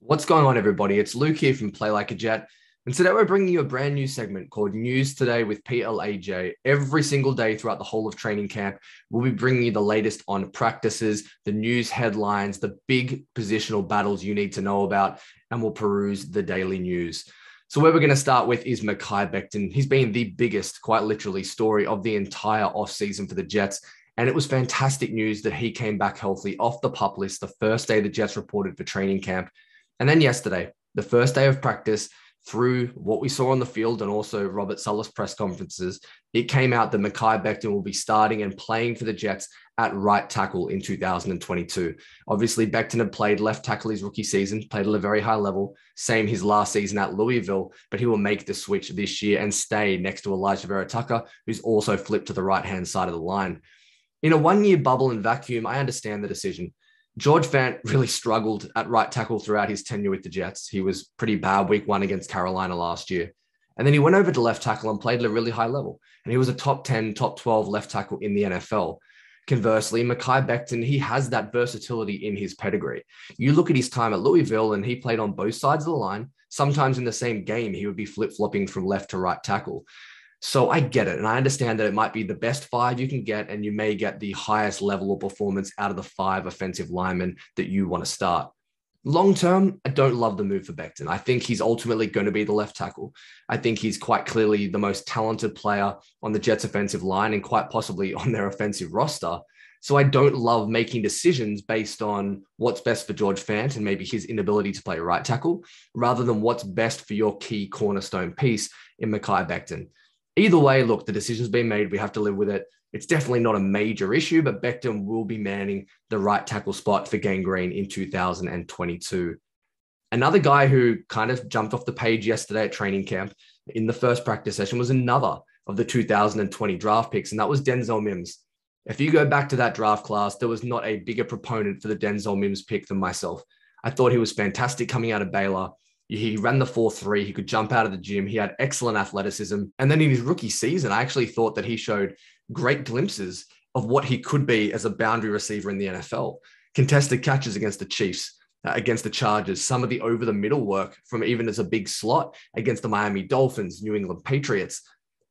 What's going on, everybody? It's Luke here from Play Like a Jet. And today we're bringing you a brand new segment called News Today with PLAJ. Every single day throughout the whole of training camp, we'll be bringing you the latest on practices, the news headlines, the big positional battles you need to know about, and we'll peruse the daily news. So where we're going to start with is Mekhi Becton. He's been the biggest, quite literally, story of the entire offseason for the Jets. And it was fantastic news that he came back healthy off the PUP list the first day the Jets reported for training camp. And then yesterday, the first day of practice, through what we saw on the field and also Robert Saleh's press conferences, it came out that Mekhi Becton will be starting and playing for the Jets at right tackle in 2022. Obviously, Becton had played left tackle his rookie season, played at a very high level, same his last season at Louisville, but he will make the switch this year and stay next to Elijah Vera-Tucker, who's also flipped to the right-hand side of the line. In a one-year bubble and vacuum, I understand the decision. George Fant really struggled at right tackle throughout his tenure with the Jets. He was pretty bad week one against Carolina last year. And then he went over to left tackle and played at a really high level. And he was a top 10, top 12 left tackle in the NFL. Conversely, Mekhi Becton, he has that versatility in his pedigree. You look at his time at Louisville and he played on both sides of the line. Sometimes in the same game, he would be flip-flopping from left to right tackle. So I get it. And I understand that it might be the best five you can get, and you may get the highest level of performance out of the five offensive linemen that you want to start. Long term, I don't love the move for Becton. I think he's ultimately going to be the left tackle. I think he's quite clearly the most talented player on the Jets offensive line and quite possibly on their offensive roster. So I don't love making decisions based on what's best for George Fant and maybe his inability to play right tackle, rather than what's best for your key cornerstone piece in Mekhi Becton. Either way, look, the decision's been made. We have to live with it. It's definitely not a major issue, but Becton will be manning the right tackle spot for Gang Green in 2022. Another guy who kind of jumped off the page yesterday at training camp in the first practice session was another of the 2020 draft picks, and that was Denzel Mims. If you go back to that draft class, there was not a bigger proponent for the Denzel Mims pick than myself. I thought he was fantastic coming out of Baylor. He ran the 4.3. He could jump out of the gym. He had excellent athleticism. And then in his rookie season, I actually thought that he showed great glimpses of what he could be as a boundary receiver in the NFL. Contested catches against the Chiefs, against the Chargers, some of the over-the-middle work from even as a big slot against the Miami Dolphins, New England Patriots.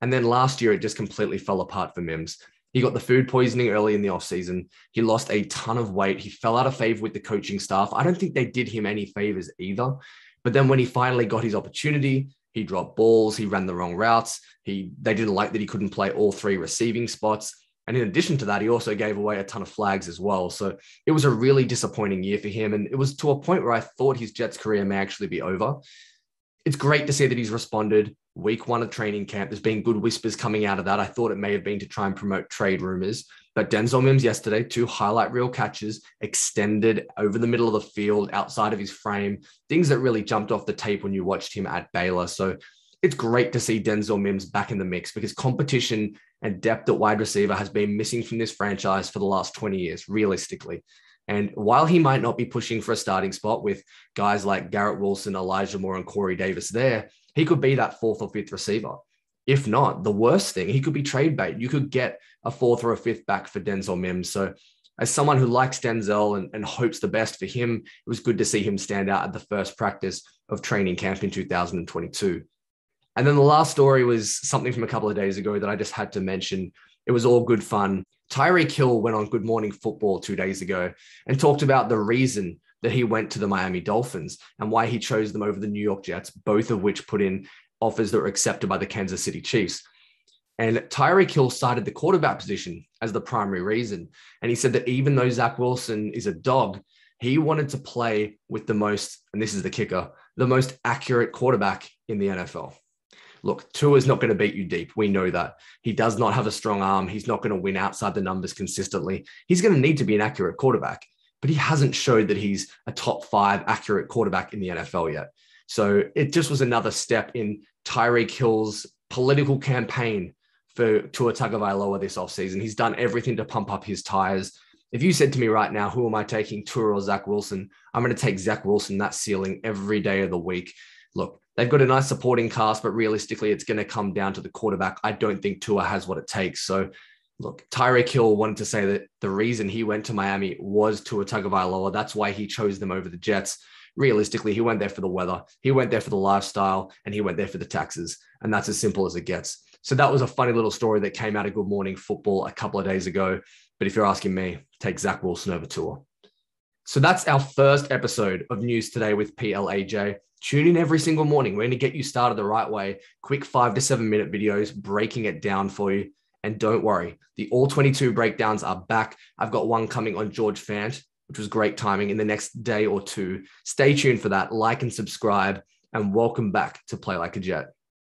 And then last year, it just completely fell apart for Mims. He got the food poisoning early in the offseason. He lost a ton of weight. He fell out of favor with the coaching staff. I don't think they did him any favors either. But then when he finally got his opportunity, he dropped balls, he ran the wrong routes. They didn't like that he couldn't play all three receiving spots. And in addition to that, he also gave away a ton of flags as well. So it was a really disappointing year for him. And it was to a point where I thought his Jets career may actually be over. It's great to see that he's responded. Week one of training camp, there's been good whispers coming out of that. I thought it may have been to try and promote trade rumors. But Denzel Mims yesterday, 2 highlight reel catches, extended over the middle of the field, outside of his frame, things that really jumped off the tape when you watched him at Baylor. So it's great to see Denzel Mims back in the mix, because competition and depth at wide receiver has been missing from this franchise for the last 20 years, realistically. And while he might not be pushing for a starting spot with guys like Garrett Wilson, Elijah Moore, and Corey Davis there, he could be that 4th or 5th receiver. If not, the worst thing, he could be trade bait. You could get a 4th or a 5th back for Denzel Mims. So as someone who likes Denzel and hopes the best for him, it was good to see him stand out at the first practice of training camp in 2022. And then the last story was something from a couple of days ago that I just had to mention. It was all good fun. Tyreek Hill went on Good Morning Football 2 days ago and talked about the reason that he went to the Miami Dolphins and why he chose them over the New York Jets, both of which put in offers that were accepted by the Kansas City Chiefs. And Tyreek Hill cited the quarterback position as the primary reason. And he said that even though Zach Wilson is a dog, he wanted to play with the most, and this is the kicker, the most accurate quarterback in the NFL. Look, Tua's not going to beat you deep. We know that. He does not have a strong arm. He's not going to win outside the numbers consistently. He's going to need to be an accurate quarterback, but he hasn't showed that he's a top 5 accurate quarterback in the NFL yet. So it just was another step in Tyreek Hill's political campaign for Tua Tagovailoa this offseason. He's done everything to pump up his tires. If you said to me right now, who am I taking, Tua or Zach Wilson? I'm going to take Zach Wilson, that ceiling every day of the week. Look, they've got a nice supporting cast, but realistically, it's going to come down to the quarterback. I don't think Tua has what it takes. So look, Tyreek Hill wanted to say that the reason he went to Miami was Tua Tagovailoa. That's why he chose them over the Jets. realistically, he went there for the weather, he went there for the lifestyle, and he went there for the taxes. And that's as simple as it gets. So that was a funny little story that came out of Good Morning Football a couple of days ago. But if you're asking me, take Zach Wilson over Tua. So that's our first episode of News Today with PLAJ. Tune in every single morning. We're going to get you started the right way. Quick 5 to 7 minute videos, breaking it down for you. And don't worry, the all 22 breakdowns are back. I've got one coming on George Fant, which was great timing, in the next day or two. Stay tuned for that. Like and subscribe, and welcome back to Play Like a Jet.